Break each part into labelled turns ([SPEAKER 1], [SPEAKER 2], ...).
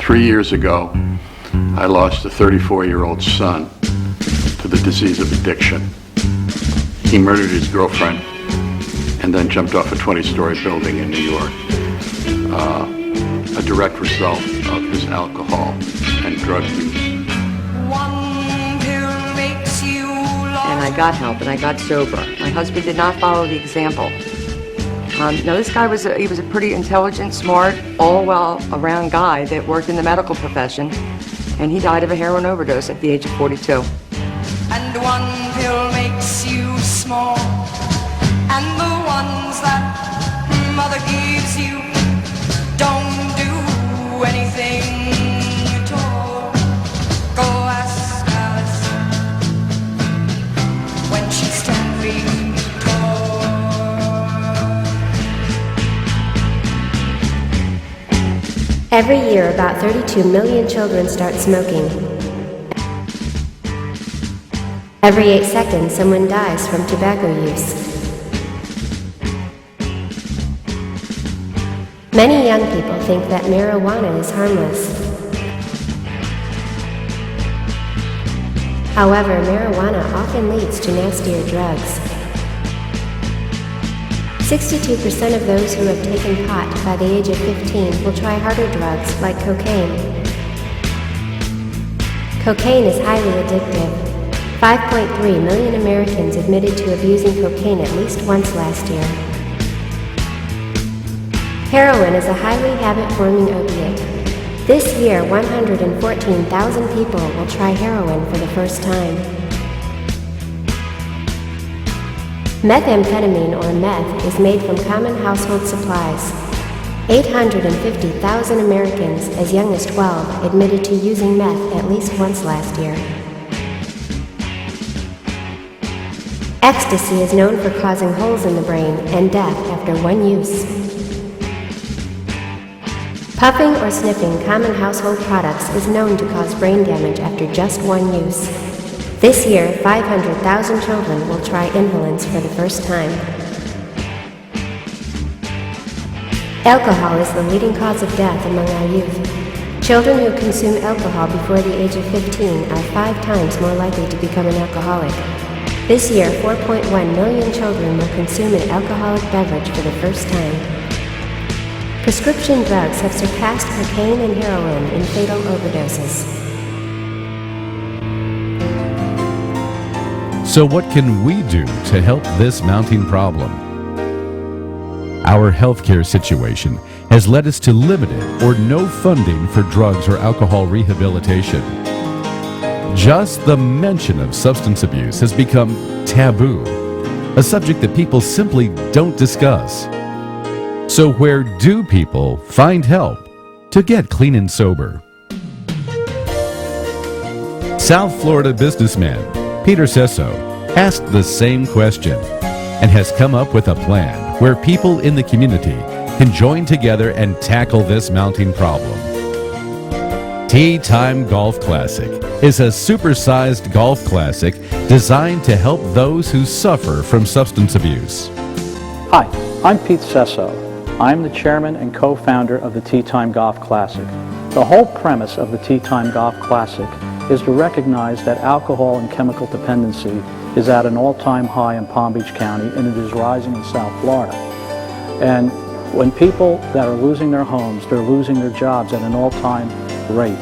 [SPEAKER 1] 3 years ago, I lost a 34-year-old son to the disease of addiction. He murdered his girlfriend and then jumped off a 20-story building in New York. A direct result of his alcohol and drug use.
[SPEAKER 2] And I got help and I got sober. My husband did not follow the example. Now this guy was a pretty intelligent, smart, all-well-around guy that worked in the medical profession, and he died of a heroin overdose at the age of 42.
[SPEAKER 3] And one pill makes you small, and the ones that mother gives you don't do anything at all. Go ask Alice when she's 10 feet tall.
[SPEAKER 4] Every year, about 32 million children start smoking. Every 8 seconds, someone dies from tobacco use. Many young people think that marijuana is harmless. However, marijuana often leads to nastier drugs. 62% of those who have taken pot by the age of 15 will try harder drugs like cocaine. Cocaine is highly addictive. 5.3 million Americans admitted to abusing cocaine at least once last year. Heroin is a highly habit-forming opiate. This year, 114,000 people will try heroin for the first time. Methamphetamine, or meth, is made from common household supplies. 850,000 Americans as young as 12 admitted to using meth at least once last year. Ecstasy is known for causing holes in the brain and death after one use. Puffing or sniffing common household products is known to cause brain damage after just one use. This year, 500,000 children will try inhalants for the first time. Alcohol is the leading cause of death among our youth. Children who consume alcohol before the age of 15 are 5 times more likely to become an alcoholic. This year, 4.1 million children will consume an alcoholic beverage for the first time. Prescription drugs have surpassed cocaine and heroin in fatal overdoses.
[SPEAKER 5] So what can we do to help this mounting problem? Our healthcare situation has led us to limited or no funding for drugs or alcohol rehabilitation. Just the mention of substance abuse has become taboo, a subject that people simply don't discuss. So where do people find help to get clean and sober? South Florida businessman Peter Sesso asked the same question and has come up with a plan where people in the community can join together and tackle this mounting problem. Tea Time Golf Classic is a supersized golf classic designed to help those who suffer from substance abuse.
[SPEAKER 6] Hi, I'm Pete Sesso. I'm the chairman and co-founder of the Tea Time Golf Classic. The whole premise of the Tea Time Golf Classic is to recognize that alcohol and chemical dependency is at an all-time high in Palm Beach County, and it is rising in South Florida. And when people that are losing their homes, they're losing their jobs at an all-time rate.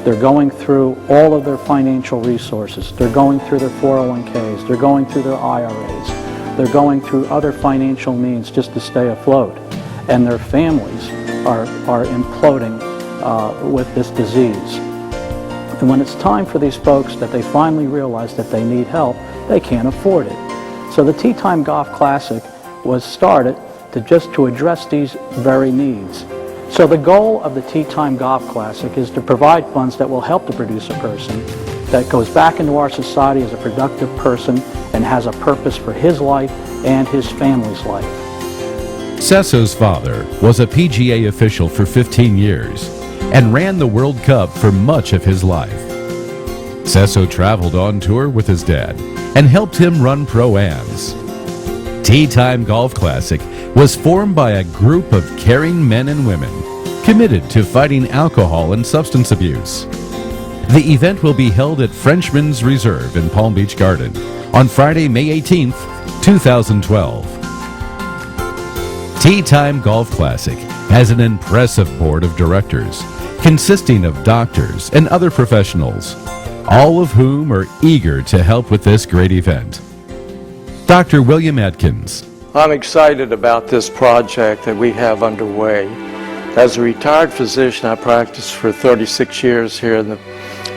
[SPEAKER 6] They're going through all of their financial resources. They're going through their 401ks. They're going through their IRAs. They're going through other financial means just to stay afloat. And their families are imploding with this disease. And when it's time for these folks that they finally realize that they need help, they can't afford it. So the Tea Time Golf Classic was started to address these very needs. So the goal of the Tea Time Golf Classic is to provide funds that will help to produce a person that goes back into our society as a productive person and has a purpose for his life and his family's life.
[SPEAKER 5] Sesso's father was a PGA official for 15 years and ran the World Cup for much of his life. Sesso traveled on tour with his dad and helped him run Pro-Ams. Tea Time Golf Classic was formed by a group of caring men and women committed to fighting alcohol and substance abuse. The event will be held at Frenchman's Reserve in Palm Beach Garden on Friday, May 18th, 2012. Tea Time Golf Classic has an impressive board of directors consisting of doctors and other professionals, all of whom are eager to help with this great event. Dr. William Atkins.
[SPEAKER 7] I'm excited about this project that we have underway. As a retired physician, I practiced for 36 years here in the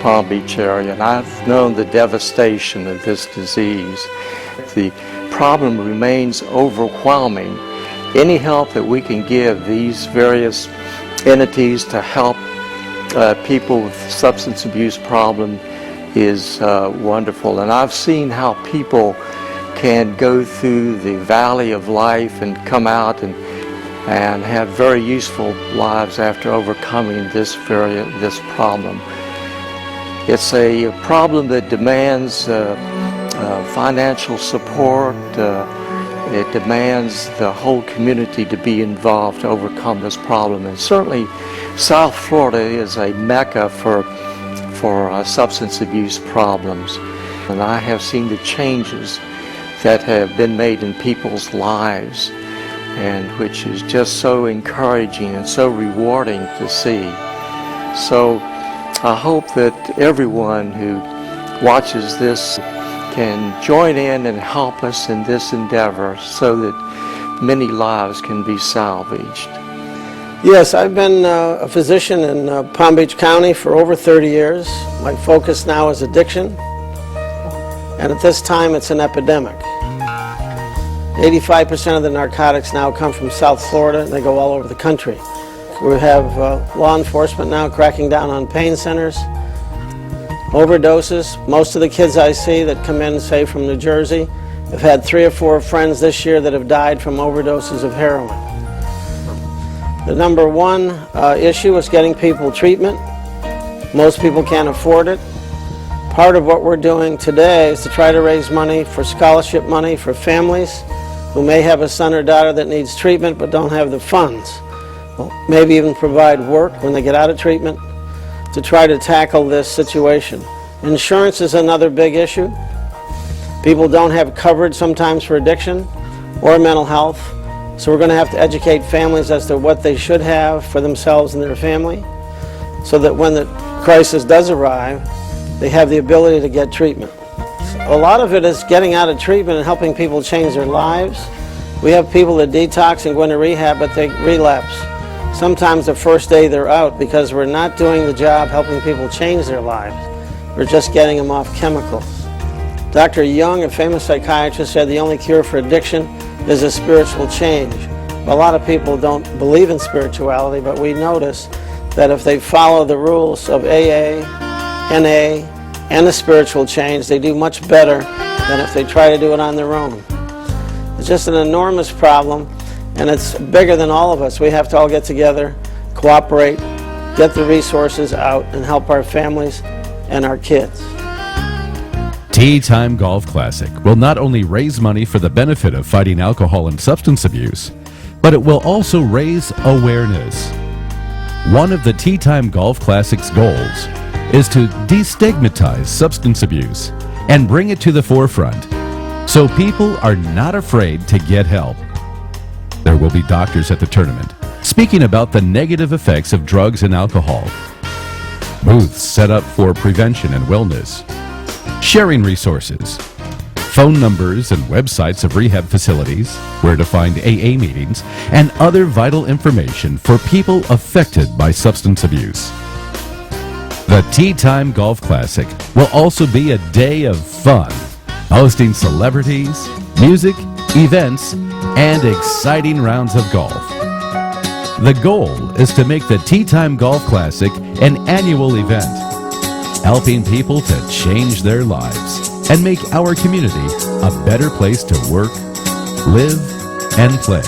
[SPEAKER 7] Palm Beach area, and I've known the devastation of this disease. The problem remains overwhelming. Any help that we can give these various entities to help people with substance abuse problem is wonderful. And I've seen how people can go through the valley of life and come out and have very useful lives after overcoming this problem. It's a problem that demands financial support. It demands the whole community to be involved to overcome this problem. And certainly South Florida is a mecca for substance abuse problems. And I have seen the changes that have been made in people's lives, and which is just so encouraging and so rewarding to see. So I hope that everyone who watches this can join in and help us in this endeavor so that many lives can be salvaged.
[SPEAKER 8] Yes, I've been a physician in Palm Beach County for over 30 years. My focus now is addiction, and at this time it's an epidemic. 85% of the narcotics now come from South Florida, and they go all over the country. We have law enforcement now cracking down on pain centers, overdoses. Most of the kids I see that come in, say from New Jersey, have had 3 or 4 friends this year that have died from overdoses of heroin. The number one issue is getting people treatment. Most people can't afford it. Part of what we're doing today is to try to raise money for scholarship money for families who may have a son or daughter that needs treatment but don't have the funds. Maybe even provide work when they get out of treatment to try to tackle this situation. Insurance is another big issue. People don't have coverage sometimes for addiction or mental health, so we're going to have to educate families as to what they should have for themselves and their family, so that when the crisis does arrive, they have the ability to get treatment. A lot of it is getting out of treatment and helping people change their lives. We have people that detox and go into rehab, but they relapse. Sometimes the first day they're out because we're not doing the job helping people change their lives. We're just getting them off chemicals. Dr. Jung, a famous psychiatrist, said the only cure for addiction is a spiritual change. A lot of people don't believe in spirituality, but we notice that if they follow the rules of AA, NA, and the spiritual change, they do much better than if they try to do it on their own. It's just an enormous problem, and it's bigger than all of us. We have to all get together, cooperate, get the resources out, and help our families and our kids.
[SPEAKER 5] Tea Time Golf Classic will not only raise money for the benefit of fighting alcohol and substance abuse, but it will also raise awareness. One of the Tea Time Golf Classic's goals is to destigmatize substance abuse and bring it to the forefront so people are not afraid to get help. There will be doctors at the tournament speaking about the negative effects of drugs and alcohol, booths set up for prevention and wellness, sharing resources, phone numbers and websites of rehab facilities, where to find AA meetings, and other vital information for people affected by substance abuse. The Tea Time Golf Classic will also be a day of fun, hosting celebrities, music, events, and exciting rounds of golf. The goal is to make the Tea Time Golf Classic an annual event, helping people to change their lives and make our community a better place to work, live, and play.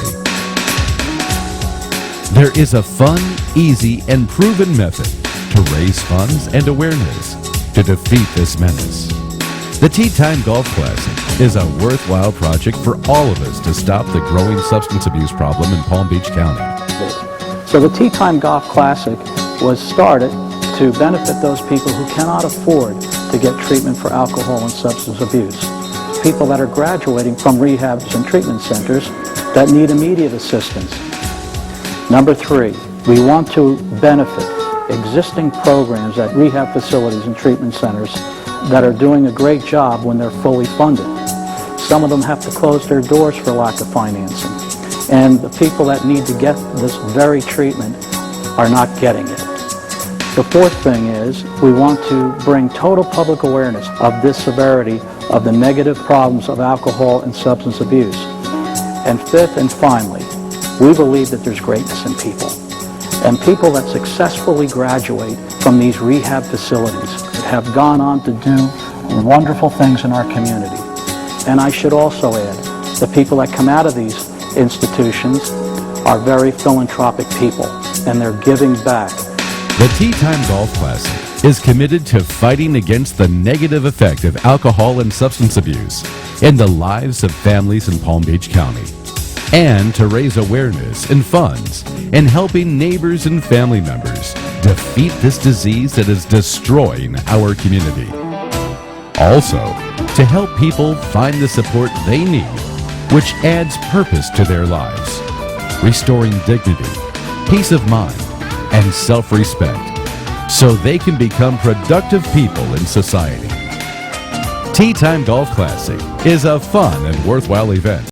[SPEAKER 5] There is a fun, easy, and proven method to raise funds and awareness to defeat this menace. The Tea Time Golf Classic is a worthwhile project for all of us to stop the growing substance abuse problem in Palm Beach County.
[SPEAKER 6] So the Tea Time Golf Classic was started to benefit those people who cannot afford to get treatment for alcohol and substance abuse. People that are graduating from rehabs and treatment centers that need immediate assistance. Number 3, we want to benefit existing programs at rehab facilities and treatment centers that are doing a great job when they're fully funded. Some of them have to close their doors for lack of financing. And the people that need to get this very treatment are not getting it. The 4th thing is we want to bring total public awareness of this severity of the negative problems of alcohol and substance abuse. And 5th and finally, we believe that there's greatness in people. And people that successfully graduate from these rehab facilities have gone on to do wonderful things in our community. And I should also add, the people that come out of these institutions are very philanthropic people, and they're giving back.
[SPEAKER 5] The Tea Time Golf Classic is committed to fighting against the negative effect of alcohol and substance abuse in the lives of families in Palm Beach County, and to raise awareness and funds in helping neighbors and family members defeat this disease that is destroying our community. Also, to help people find the support they need, which adds purpose to their lives, restoring dignity, peace of mind, and self-respect, so they can become productive people in society. Tea Time Golf Classic is a fun and worthwhile event.